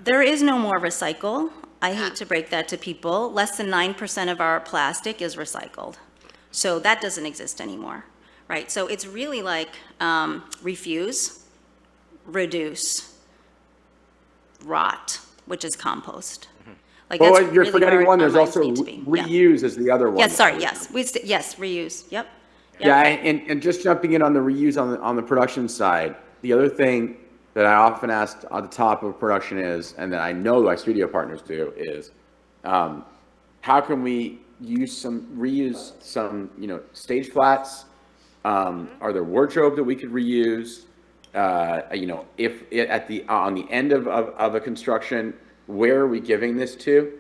There is no more recycle. I hate to break that to people. Less than 9% of our plastic is recycled. So that doesn't exist anymore, right? So it's really like refuse, reduce, rot, which is compost. Like Well, that's you're really forgetting where one. our There's minds also need to be. reuse is the other one. Yes, sorry, yes. Yes, reuse, yep. Yeah, and just jumping in on the reuse on the production side, the other thing that I often ask on the top of production is, and that I know my studio partners do, is how can we reuse some stage flats? Are there wardrobe that we could reuse? If it, on the end of a construction, where are we giving this to?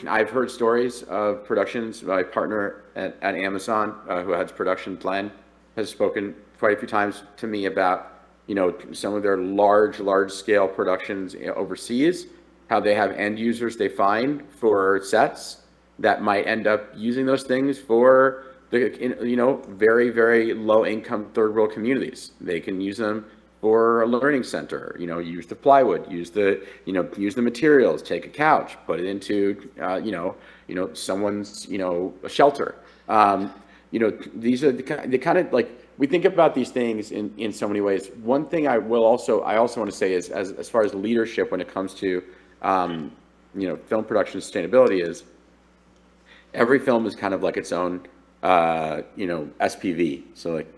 I've heard stories of productions. My partner at Amazon, who has production plan, has spoken quite a few times to me about some of their large scale productions overseas, how they have end users they find for sets that might end up using those things for the very low income third world communities. They can use them for a learning center, use the plywood, use the materials, take a couch, put it into, someone's, a shelter. These are the kind of like, we think about these things in so many ways. One thing I also want to say is, as far as leadership when it comes to, film production sustainability, is every film is kind of like its own, SPV. So like,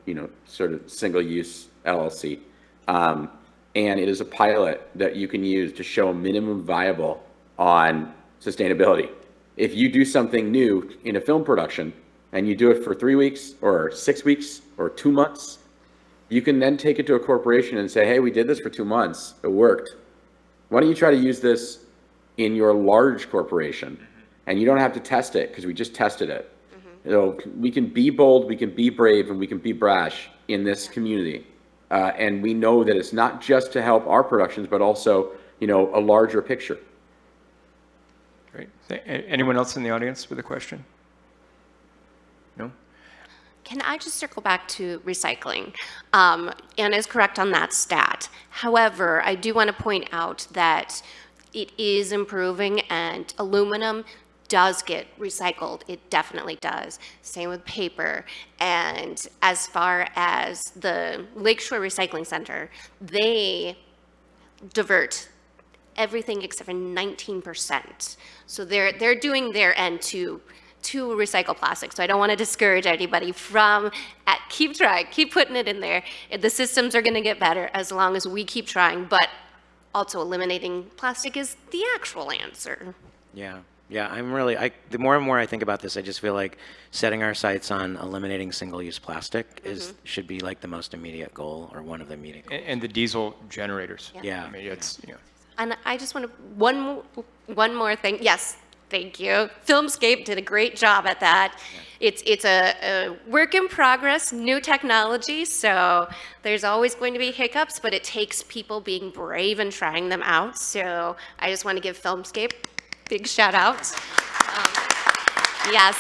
sort of single use LLC. And it is a pilot that you can use to show a minimum viable on sustainability. If you do something new in a film production and you do it for 3 weeks or 6 weeks or 2 months, you can then take it to a corporation and say, hey, we did this for 2 months, it worked. Why don't you try to use this in your large corporation? And you don't have to test it because we just tested it. We can be bold, we can be brave, and we can be brash in this community. And we know that it's not just to help our productions, but also, a larger picture. Great. Anyone else in the audience with a question? No? Can I just circle back to recycling? Anna is correct on that stat. However, I do want to point out that it is improving, and aluminum does get recycled. It definitely does. Same with paper. And as far as the Lakeshore Recycling Center, they divert everything except for 19%. So they're doing their end to to recycle plastic. So I don't want to discourage anybody from, keep trying, keep putting it in there. The systems are going to get better as long as we keep trying, but also eliminating plastic is the actual answer. Yeah. Yeah, the more and more I think about this, I just feel like setting our sights on eliminating single-use plastic should be like the most immediate goal, or one of the immediate goals. And the diesel generators. Yeah. I mean, it's, And I just want to, one more thing. Yes, thank you. Filmscape did a great job at that. Yeah. It's a work in progress, new technology, so there's always going to be hiccups, but it takes people being brave and trying them out. So I just want to give Filmscape big shout out. Yes.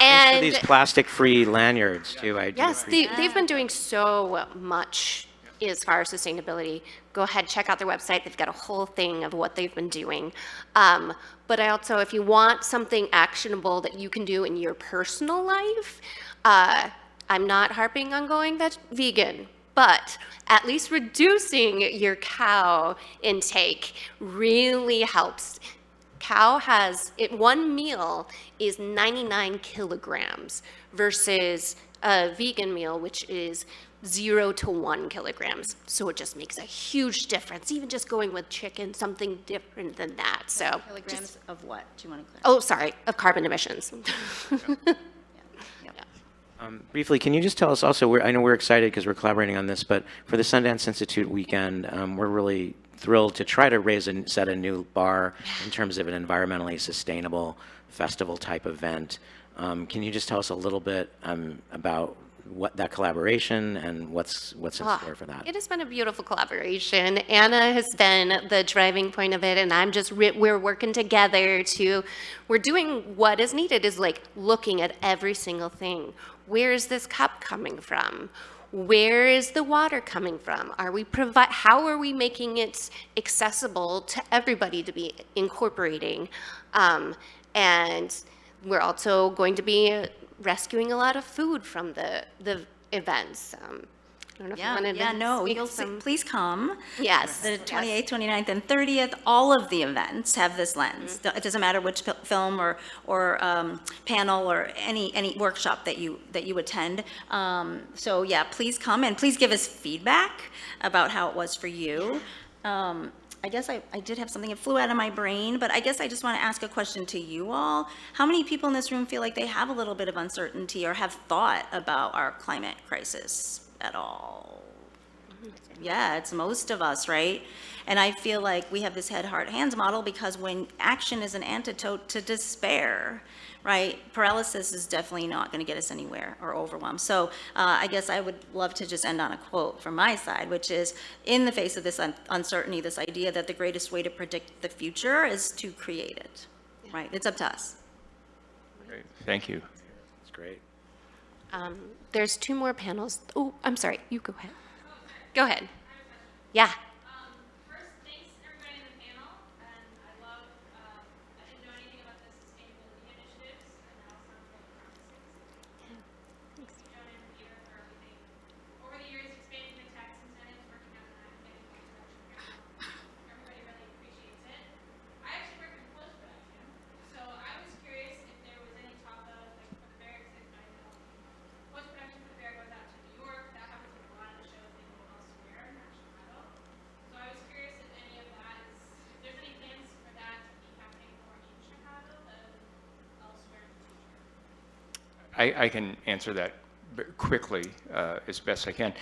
And thanks for these plastic-free lanyards too. Yes, they've been doing so much as far as sustainability. Go ahead, check out their website. They've got a whole thing of what they've been doing. But I also, if you want something actionable that you can do in your personal life, I'm not harping on going vegan, but at least reducing your cow intake really helps. Cow one meal is 99 kilograms versus a vegan meal, which is 0 to 1 kilograms. So it just makes a huge difference. Even just going with chicken, something different than that. So kilograms of what? Do you want to clarify? Oh, sorry, of carbon emissions. Briefly, can you just tell us also, I know we're excited because we're collaborating on this, but for the Sundance Institute weekend, we're really thrilled to try to set a new bar in terms of an environmentally sustainable festival type event. Can you just tell us a little bit about what that collaboration and what's in store for that? It has been a beautiful collaboration. Anna has been the driving point of it, and I'm just we're working together we're doing what is needed, is like looking at every single thing. Where is this cup coming from? Where is the water coming from? How are we making it accessible to everybody to be incorporating? And we're also going to be rescuing a lot of food from the events. I don't know if you wanted to speak some. Please come. Yes. The 28th, 29th, and 30th, all of the events have this lens. It doesn't matter which film or panel or any workshop that you attend. So yeah, please come and please give us feedback about how it was for you. I guess I did have something that flew out of my brain, but I guess I just want to ask a question to you all. How many people in this room feel like they have a little bit of uncertainty or have thought about our climate crisis at all? Yeah, it's most of us, right? And I feel like we have this head, heart, hands model because when action is an antidote to despair, right? Paralysis is definitely not going to get us anywhere, or overwhelm. So I guess I would love to just end on a quote from my side, which is, in the face of this uncertainty, this idea that the greatest way to predict the future is to create it, right? It's up to us. Great. Thank you. That's great. There's 2 more panels. Oh, I'm sorry. You go ahead. Go ahead. Yeah. First, thanks everybody in the panel. And I didn't know anything about the sustainability initiatives, and now it sounds really promising. Thanks to Jonah and Peter for everything. Over the years, expanding the tax incentives, working on that, getting post-production. Everybody really appreciates it. I actually work in post-production, so I was curious if there was any talk of, like, for the Bear, because I know post-production for the Bear goes out to New York. That happens with a lot of the shows they go elsewhere, not Chicago. So I was curious if any of that if there's any plans for that to be happening more in Chicago than elsewhere in the future. I can answer that quickly as best I can.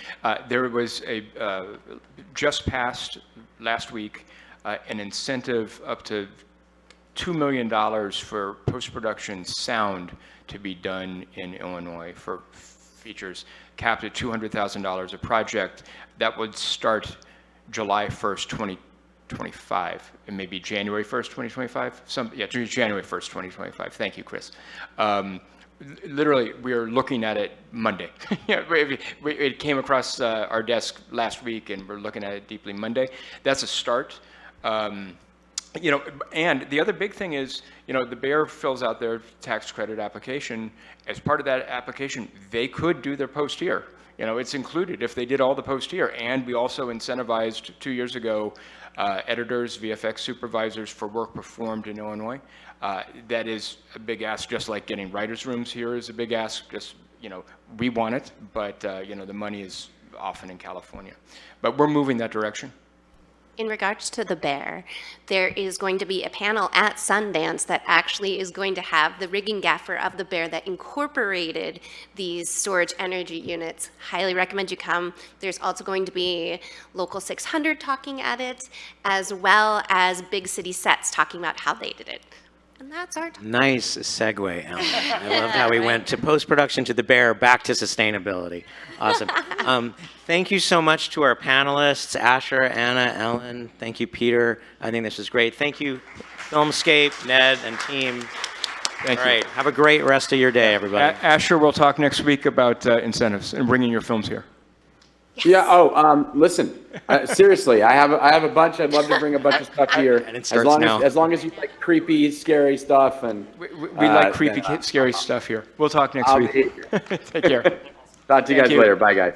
There was just passed last week an incentive up to $2 million for post-production sound to be done in Illinois for features, capped at $200,000 a project that would start July 1st, 2025, and maybe January 1st, 2025. January 1st, 2025. Thank you, Chris. Literally, we are looking at it Monday. It came across our desk last week, and we're looking at it deeply Monday. That's a start. And the other big thing is, the Bear fills out their tax credit application. As part of that application, they could do their post here. It's included if they did all the post here. And we also incentivized 2 years ago editors, VFX supervisors for work performed in Illinois. That is a big ask, just like getting writers' rooms here is a big ask. Just, we want it, but, the money is often in California. But we're moving that direction. In regards to the bear, there is going to be a panel at Sundance that actually is going to have the rigging gaffer of the bear that incorporated these storage energy units. Highly recommend you come. There's also going to be Local 600 talking at it, as well as Big City Sets talking about how they did it. And that's our talk. Nice segue, Ellen. I loved how we went to post-production to the bear, back to sustainability. Awesome. Thank you so much to our panelists, Asher, Anna, Ellen. Thank you, Peter. I think this was great. Thank you, Filmscape, Ned, and team. Thank you. All right. Have a great rest of your day, everybody. Asher, we'll talk next week about incentives and bringing your films here. Yes. Yeah. Oh, listen. Seriously, I have a bunch. I'd love to bring a bunch of stuff here. And it starts now. As long as you like creepy, scary stuff, and We like creepy, scary stuff here. We'll talk next week. Take care. Talk to you guys later. Bye, guys.